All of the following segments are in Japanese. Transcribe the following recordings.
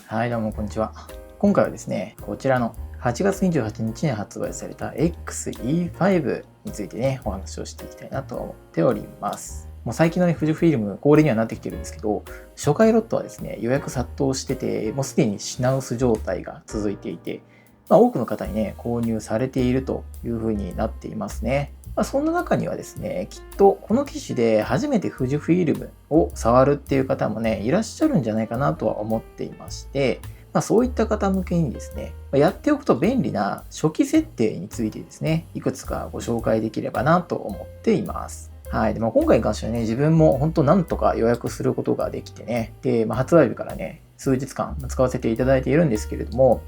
はい、どうもこんにちは。今回はですね、こちらの8月28日に発売された XE5 についてね、お話をしていきたいなと思っております。もう最近のね、富士フイルム恒例にはなってきてるんですけど、初回ロットはですね、予約殺到してて、もうすでに品薄状態が続いていて、多くの方にね、購入されているという風になっていますね。そんな中にはですね、きっとこの機種で初めて富士フイルムを触るっていう方もね、いらっしゃるんじゃないかなとは思っていまして、そういった方向けにですね、やっておくと便利な初期設定についてですね、いくつかご紹介できればなと思っています。はい。で、今回に関してはね、自分も本当なんとか予約することができてね、で、発売日からね、数日間使わせていただいているんですけれども、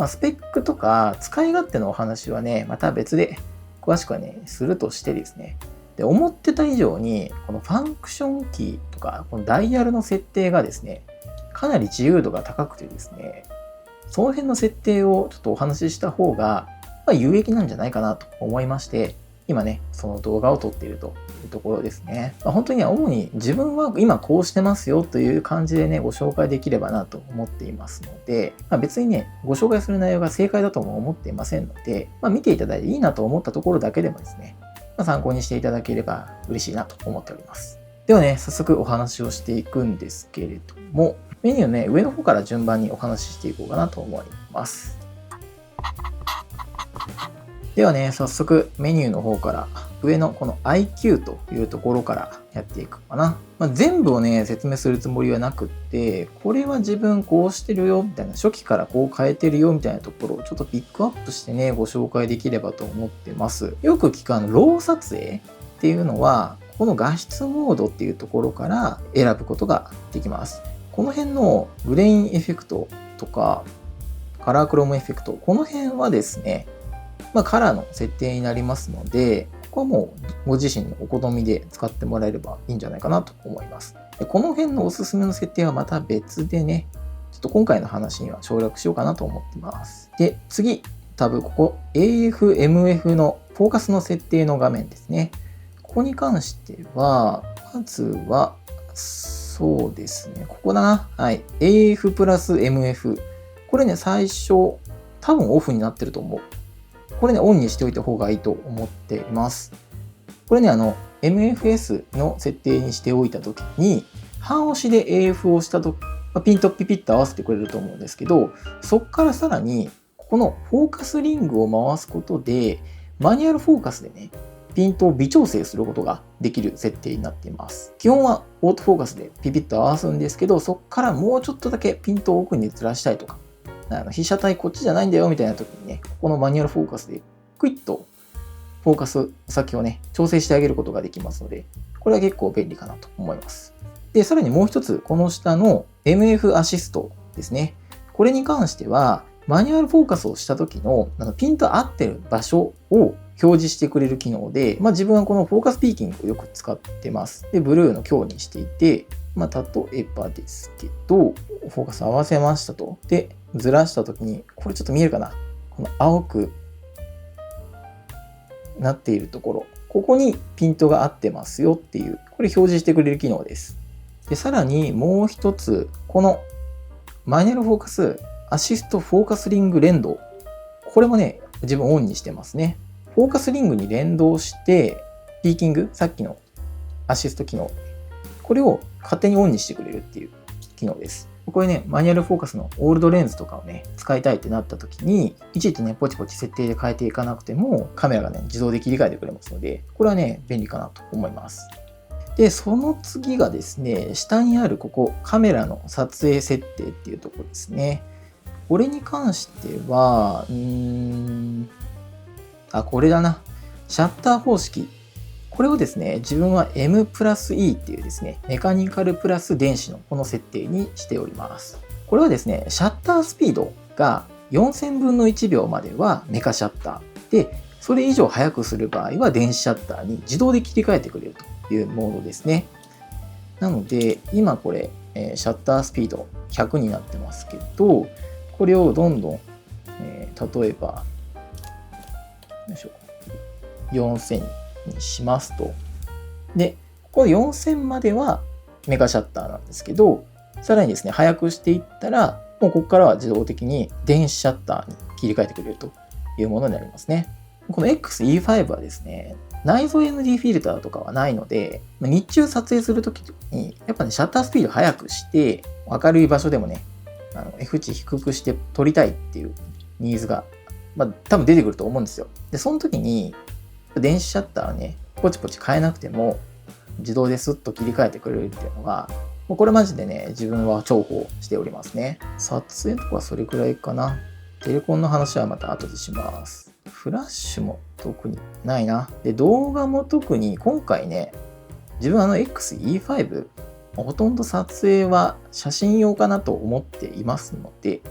スペックとか使い勝手のお話はね、また別で詳しくはね、するとしてですね、で、思ってた以上に、このファンクションキーとか、このダイヤルの設定がですね、かなり自由度が高くてですね、その辺の設定をちょっとお話しした方が、有益なんじゃないかなと思いまして、今ね、その動画を撮っているというところですね。本当に主に自分は今こうしてますよという感じでね、ご紹介できればなと思っていますので、別にね、ご紹介する内容が正解だとも思っていませんので、見ていただいていいなと思ったところだけでもですね、参考にしていただければ嬉しいなと思っております。ではね、早速お話をしていくんですけれども、メニューね、上の方から順番にお話ししていこうかなと思います。ではね、早速メニューの方から上のこの IQ というところからやっていくかな。全部をね、説明するつもりはなくって、これは自分こうしてるよみたいな、初期からこう変えてるよみたいなところをちょっとピックアップしてね、ご紹介できればと思ってます。よく聞くロー撮影っていうのは、この画質モードっていうところから選ぶことができます。この辺のグレインエフェクトとか、カラークロームエフェクト、この辺はですね、カラーの設定になりますので、ここはもうご自身のお好みで使ってもらえればいいんじゃないかなと思います。でこの辺のおすすめの設定はまた別でね、ちょっと今回の話には省略しようかなと思ってます。で、次、タブ、ここ AF、MF のフォーカスの設定の画面ですね。ここに関しては、まずは、そうですね、ここだな。はい。AF プラス MF。これね、最初、多分オフになってると思う。これね、オンにしておいた方がいいと思っています。これね、MFS の設定にしておいたときに、半押しで AF をしたとき、ピンとピピッと合わせてくれると思うんですけど、そこからさらに、ここのフォーカスリングを回すことで、マニュアルフォーカスでね、ピントを微調整することができる設定になっています。基本はオートフォーカスでピピッと合わすんですけど、そこからもうちょっとだけピントを奥にずらしたいとか、被写体こっちじゃないんだよみたいな時にね、ここのマニュアルフォーカスでクイッとフォーカス先をね、調整してあげることができますので、これは結構便利かなと思います。で、さらにもう一つ、この下の MF アシストですね。これに関しては、マニュアルフォーカスをした時のピンと合ってる場所を表示してくれる機能で、自分はこのフォーカスピーキングをよく使ってます。で、ブルーの強にしていて、例えばですけど、フォーカス合わせましたと。で、ずらしたときに、これちょっと見えるかな？この青くなっているところ、ここにピントが合ってますよっていう、これ表示してくれる機能です。で、さらにもう一つ、このマニュアルフォーカスアシストフォーカスリング連動。これもね、自分オンにしてますね。フォーカスリングに連動して、ピーキング、さっきのアシスト機能、これを勝手にオンにしてくれるっていう機能です。これね、マニュアルフォーカスのオールドレンズとかをね、使いたいってなった時に、いちいちね、ポチポチ設定で変えていかなくても、カメラがね、自動で切り替えてくれますので、これはね、便利かなと思います。で、その次がですね、下にあるここ、カメラの撮影設定っていうところですね。これに関しては、これだな。シャッター方式。これをですね、自分は M プラス E っていうですね、メカニカルプラス電子のこの設定にしております。これはですね、シャッタースピードが4000分の1秒まではメカシャッター。で、それ以上速くする場合は電子シャッターに自動で切り替えてくれるというモードですね。なので、今これ、シャッタースピード100になってますけど、これをどんどん、例えば、よいしょ、4000にしますと。で、ここ4000まではメガシャッターなんですけど、さらにですね、速くしていったらもうここからは自動的に電子シャッターに切り替えてくれるというものになりますね。この XE5 はですね、内蔵 ND フィルターとかはないので、日中撮影するときに、やっぱね、シャッタースピード速くして、明るい場所でもね、F 値低くして撮りたいっていうニーズが、多分出てくると思うんですよ。で、その時に、電子シャッターをね、ポチポチ変えなくても、自動でスッと切り替えてくれるっていうのが、もうこれマジでね、自分は重宝しておりますね。撮影とかそれくらいかな。テレコンの話はまた後でします。フラッシュも特にないな。で、動画も特に今回ね、自分XE5、ほとんど撮影は写真用かなと思っていますので、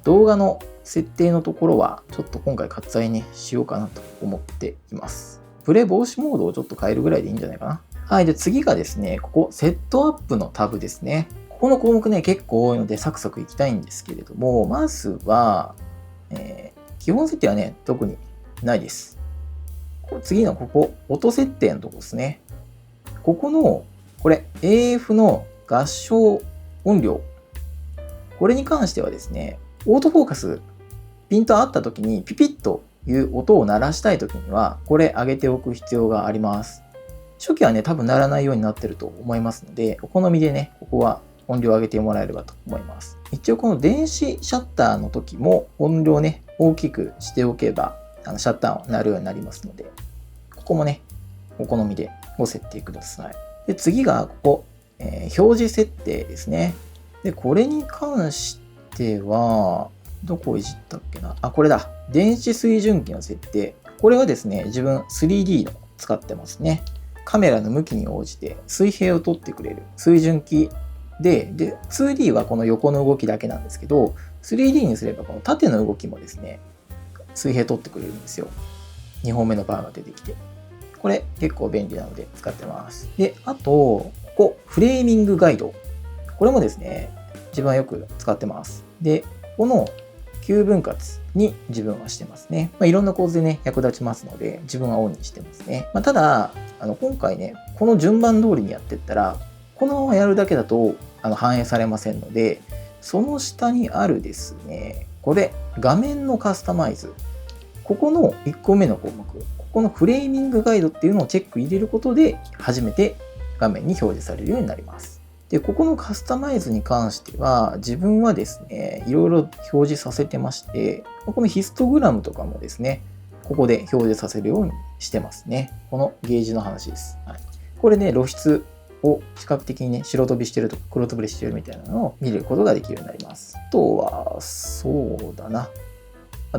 動画の設定のところはちょっと今回割愛ね、しようかなと思っています。プレイ防止モードをちょっと変えるぐらいでいいんじゃないかな。はい。で、次がですね、ここ、セットアップのタブですね。ここの項目ね、結構多いので、サクサクいきたいんですけれども、まずは、基本設定はね、特にないです。次のここ、音設定のとこですね。ここの、これ、AF の合唱音量。これに関してはですね、オートフォーカス、ピント合った時にピピッという音を鳴らしたい時には、これ上げておく必要があります。初期はね、多分鳴らないようになってると思いますので、お好みでね、ここは音量を上げてもらえればと思います。一応この電子シャッターの時も音量ね、大きくしておけば、シャッターが鳴るようになりますので、ここもね、お好みでご設定ください。で、次がここ、表示設定ですね。で、これに関しては、どこをいじったっけなあ、これだ。電子水準器の設定。これはですね、自分 3D の使ってますね。カメラの向きに応じて水平を取ってくれる水準器で、2D はこの横の動きだけなんですけど、3D にすればこの縦の動きもですね、水平取ってくれるんですよ。2本目のバーが出てきて。これ結構便利なので使ってます。で、あと、ここ、フレーミングガイド。これもですね、自分はよく使ってます。で、この9分割に自分はしてますね。いろんな構図でね、役立ちますので、自分はオンにしてますね。ただ、今回ね、この順番通りにやっていったら、このままやるだけだと反映されませんので、その下にあるですね、これ、画面のカスタマイズ。ここの1個目の項目、ここのフレーミングガイドっていうのをチェック入れることで、初めて画面に表示されるようになります。で、ここのカスタマイズに関しては、自分はですね、いろいろ表示させてまして、このヒストグラムとかもですね、ここで表示させるようにしてますね。このゲージの話です。はい、これね、露出を視覚的にね、白飛びしてるとか黒飛びしてるみたいなのを見ることができるようになります。あとは、そうだな。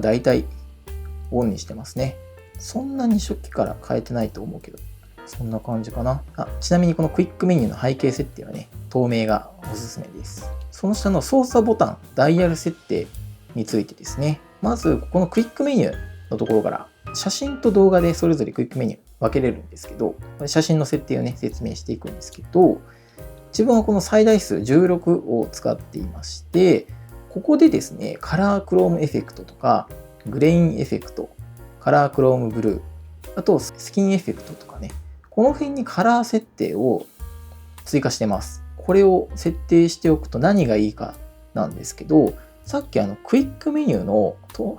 大体、オンにしてますね。そんなに初期から変えてないと思うけど、そんな感じかな。ちなみにこのクイックメニューの背景設定はね、透明がおすすめです。その下の操作ボタン、ダイヤル設定についてですね。まず、このクイックメニューのところから、写真と動画でそれぞれクイックメニュー分けれるんですけど、写真の設定をね、説明していくんですけど、自分はこの最大数16を使っていまして、ここでですね、カラークロームエフェクトとか、グレインエフェクト、カラークロームブルー、あとスキンエフェクトとかね、この辺にカラー設定を追加してます。これを設定しておくと何がいいかなんですけど、さっきクイックメニューの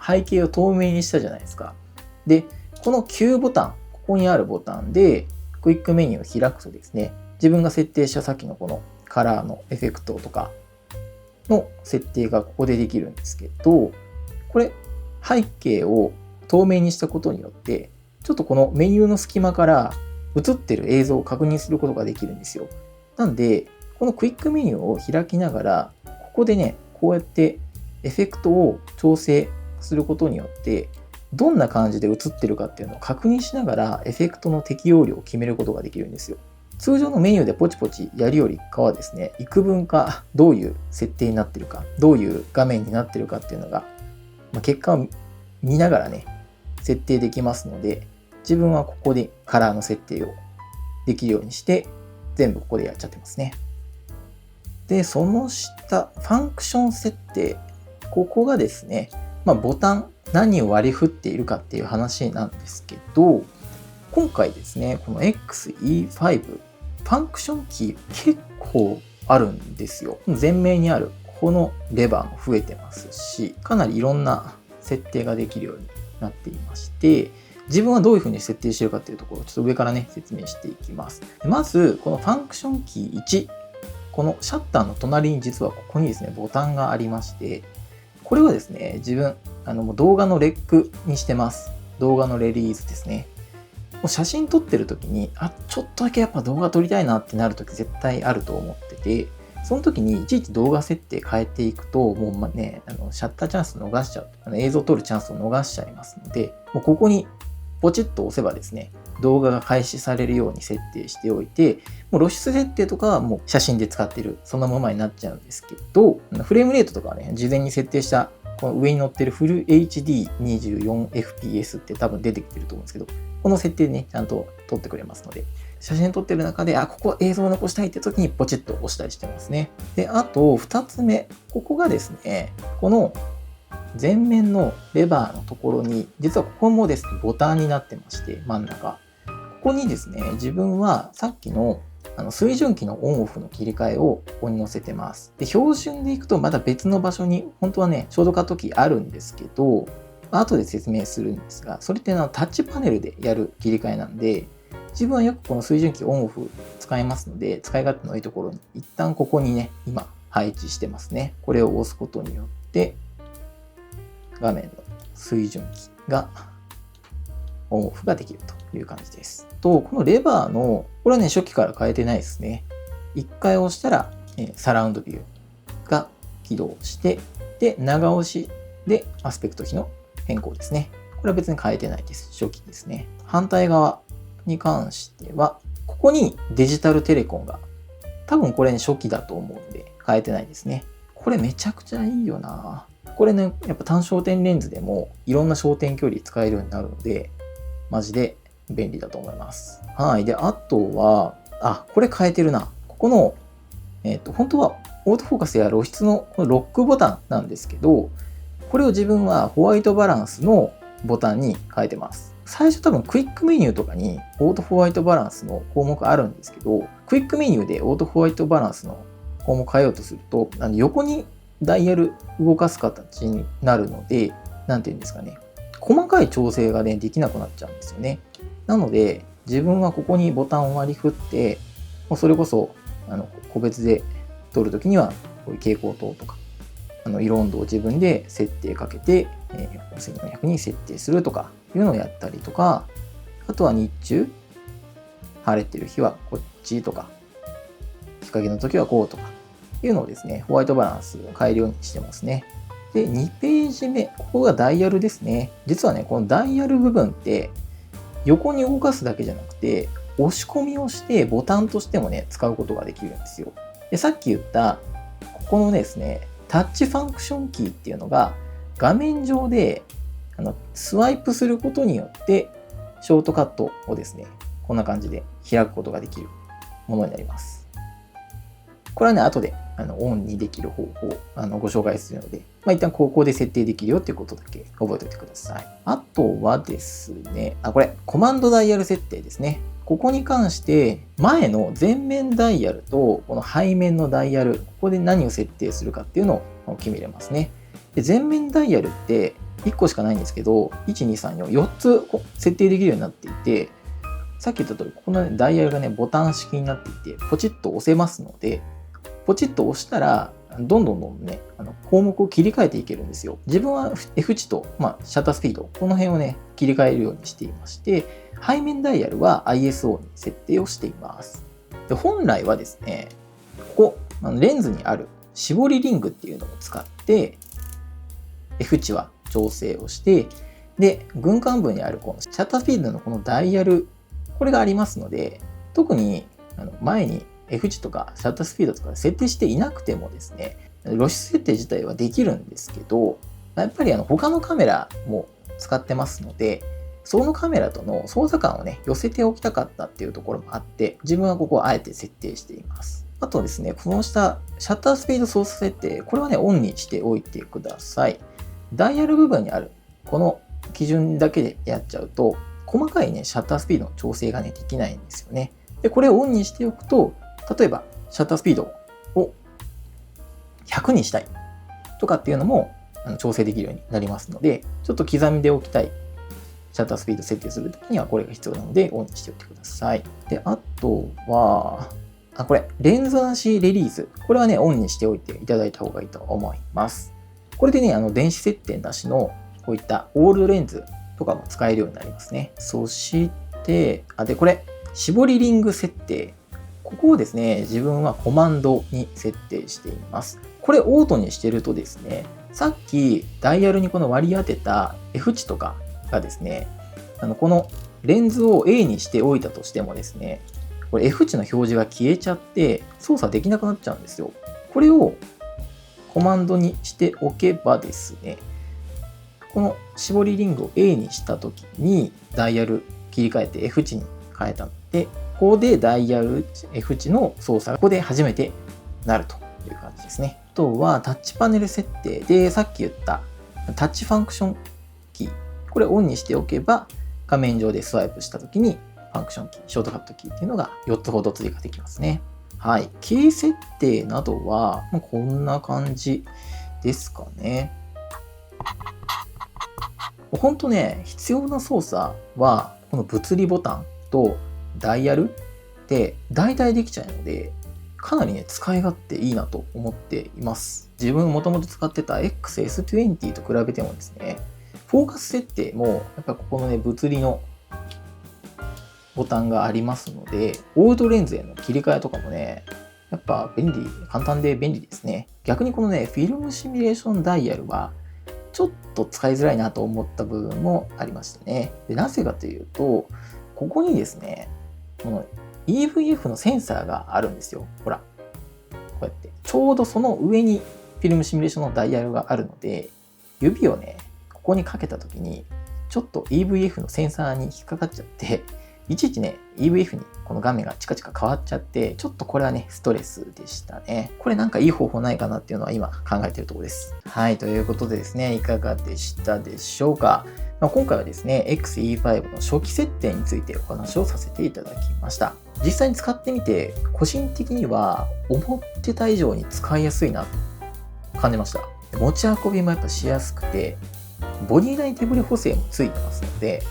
背景を透明にしたじゃないですか。で、このQボタン、ここにあるボタンでクイックメニューを開くとですね、自分が設定したさっきのこのカラーのエフェクトとかの設定がここでできるんですけど、これ背景を透明にしたことによって、ちょっとこのメニューの隙間から映ってる映像を確認することができるんですよ。なんで、このクイックメニューを開きながら、ここでね、こうやってエフェクトを調整することによって、どんな感じで映ってるかっていうのを確認しながら、エフェクトの適用量を決めることができるんですよ。通常のメニューでポチポチやるよりかはですね、幾分かどういう設定になってるか、どういう画面になってるかっていうのが、結果を見ながらね、設定できますので、自分はここでカラーの設定をできるようにして、全部ここでやっちゃってますね。で、その下、ファンクション設定。ここがですね、ボタン、何を割り振っているかっていう話なんですけど、今回ですね、この XE5、ファンクションキー結構あるんですよ。前面にある。このレバーも増えてますし、かなりいろんな設定ができるようになっていまして、自分はどういう風に設定しているかっていうところをちょっと上からね、説明していきます。まず、このファンクションキー1、このシャッターの隣に実はここにですね、ボタンがありまして、これはですね、自分、もう動画のレックにしてます。動画のレリースですね。もう写真撮ってる時に、ちょっとだけやっぱ動画撮りたいなってなる時絶対あると思ってて、その時にいちいち動画設定変えていくと、もうね、シャッターチャンス逃しちゃう。映像を撮るチャンスを逃しちゃいますので、もうここにポチッと押せばですね、動画が開始されるように設定しておいて、もう露出設定とかはもう写真で使ってる、そのままになっちゃうんですけど、フレームレートとかはね、事前に設定した、この上に載ってるフル HD24fps って多分出てきてると思うんですけど、この設定でね、ちゃんと撮ってくれますので、写真撮ってる中で、ここ映像を残したいって時にポチッと押したりしてますね。で、あと、2つ目。ここがですね、この前面のレバーのところに、実はここもですね、ボタンになってまして、真ん中。ここにですね、自分はさっきの水準器のオンオフの切り替えをここに載せてます。で、標準でいくとまた別の場所に、本当はね、ショートカットキーあるんですけど、後で説明するんですが、それってタッチパネルでやる切り替えなんで、自分はよくこの水準器オンオフ使いますので、使い勝手のいいところに一旦ここにね、今配置してますね。これを押すことによって、画面の水準器がオンオフができるという感じです。このレバーの、これはね、初期から変えてないですね。一回押したら、サラウンドビューが起動して、で、長押しでアスペクト比の変更ですね。これは別に変えてないです。初期ですね。反対側に関しては、ここにデジタルテレコンが、多分これね、初期だと思うんで変えてないですね。これめちゃくちゃいいよな。これね、やっぱ単焦点レンズでもいろんな焦点距離使えるようになるので、マジで便利だと思います。はい。で、あとは、これ変えてるな。ここの、本当はオートフォーカスや露出のこのロックボタンなんですけど、これを自分はホワイトバランスのボタンに変えてます。最初多分クイックメニューとかにオートホワイトバランスの項目あるんですけど、クイックメニューでオートホワイトバランスの項目変えようとすると、横にダイヤル動かす形になるので、なんていうんですかね。細かい調整がね、できなくなっちゃうんですよね。なので、自分はここにボタンを割り振って、もうそれこそ、個別で撮るときには、こういう蛍光灯とか、色温度を自分で設定かけて、1400に設定するとかいうのをやったりとか、あとは日中、晴れてる日はこっちとか、日陰の時はこうとかいうのをですね、ホワイトバランスを変えるようにしてますね。で、2ページ目、ここがダイヤルですね。実はね、このダイヤル部分って、横に動かすだけじゃなくて、押し込みをしてボタンとしてもね、使うことができるんですよ。で、さっき言った、ここのですね、タッチファンクションキーっていうのが、画面上でスワイプすることによって、ショートカットをですね、こんな感じで開くことができるものになります。これはね、後でオンにできる方法をご紹介するので、一旦ここで設定できるよっていうことだけ覚えておいてください。あとはですね、これ、コマンドダイヤル設定ですね。ここに関して、前の前面ダイヤルとこの背面のダイヤル、ここで何を設定するかっていうのを決めれますね。で、前面ダイヤルって1個しかないんですけど、1、2、3、4、4つ設定できるようになっていて、さっき言った通り、ここの、ダイヤルがね、ボタン式になっていて、ポチッと押せますので、ポチッと押したら、どんどんね、項目を切り替えていけるんですよ。自分は F 値と、シャッタースピード、この辺をね、切り替えるようにしていまして、背面ダイヤルは ISO に設定をしています。で、本来はですね、ここ、レンズにある絞りリングっていうのを使って、F 値は調整をして、で、軍艦部にあるこのシャッタースピードのこのダイヤル、これがありますので、特に前にF 値とかシャッタースピードとか設定していなくてもですね、露出設定自体はできるんですけど、やっぱり他のカメラも使ってますので、そのカメラとの操作感をね、寄せておきたかったっていうところもあって、自分はここをあえて設定しています。あとですね、この下、シャッタースピード操作設定、これはね、オンにしておいてください。ダイヤル部分にある、この基準だけでやっちゃうと、細かいね、シャッタースピードの調整がね、できないんですよね。で、これをオンにしておくと、例えば、シャッタースピードを100にしたいとかっていうのも調整できるようになりますので、ちょっと刻みでおきたいシャッタースピード設定するときにはこれが必要なのでオンにしておいてください。で、あとは、これ、レンズなしレリース。これはね、オンにしておいていただいた方がいいと思います。これでね、電子設定なしのこういったオールドレンズとかも使えるようになりますね。そして、で、これ、絞りリング設定。ここをですね、自分はコマンドに設定しています。これオートにしてるとですね、さっきダイヤルにこの割り当てた F 値とかがですね、このレンズを A にしておいたとしてもですね、これ F 値の表示が消えちゃって操作できなくなっちゃうんですよ。これをコマンドにしておけばですね、この絞りリングを A にしたときにダイヤル切り替えて F 値に変えたので、ここでダイヤル F 値の操作がここで初めてなるという感じですね。あとはタッチパネル設定でさっき言ったタッチファンクションキー、これをオンにしておけば画面上でスワイプしたときにファンクションキー、ショートカットキーっていうのが4つほど追加できますね。はい。キー設定などはこんな感じですかね。本当ね、必要な操作はこの物理ボタンとダイヤルで大体できちゃうので、かなりね、使い勝手いいなと思っています。自分もともと使ってた XS20 と比べてもですね、フォーカス設定もやっぱここのね、物理のボタンがありますので、オールドレンズへの切り替えとかもね、やっぱ簡単で便利ですね。逆にこのね、フィルムシミュレーションダイヤルは、ちょっと使いづらいなと思った部分もありましたね。で、なぜかというと、ここにですね、この EVF のセンサーがあるんですよ。ほら。こうやって。ちょうどその上にフィルムシミュレーションのダイヤルがあるので、指をね、ここにかけたときに、ちょっと EVF のセンサーに引っかかっちゃって、いちいちね、EVF にこの画面がチカチカ変わっちゃって、ちょっとこれはね、ストレスでしたね。これなんかいい方法ないかなっていうのは今考えているところです。はい、ということでですね、いかがでしたでしょうか。今回はですね、XE5 の初期設定についてお話をさせていただきました。実際に使ってみて、個人的には思ってた以上に使いやすいなと感じました。持ち運びもやっぱしやすくて、ボディ内手ブレ補正もついてますので、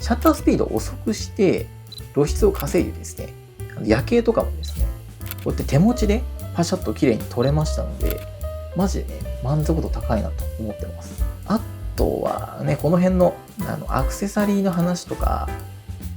シャッタースピードを遅くして露出を稼いでですね、夜景とかもですね、こうやって手持ちでパシャッと綺麗に撮れましたので、マジでね、満足度高いなと思ってます。あとはね、この辺のアクセサリーの話とか、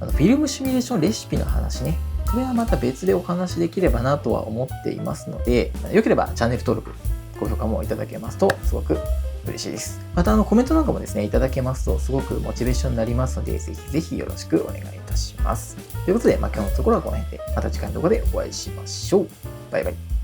フィルムシミュレーションレシピの話ね、これはまた別でお話できればなとは思っていますので、よければチャンネル登録、高評価もいただけますとすごく嬉しいです。またコメントなんかもですね、いただけますとすごくモチベーションになりますので、ぜひぜひよろしくお願いいたします。ということで、今日のところはこの辺で、また次回の動画でお会いしましょう。バイバイ。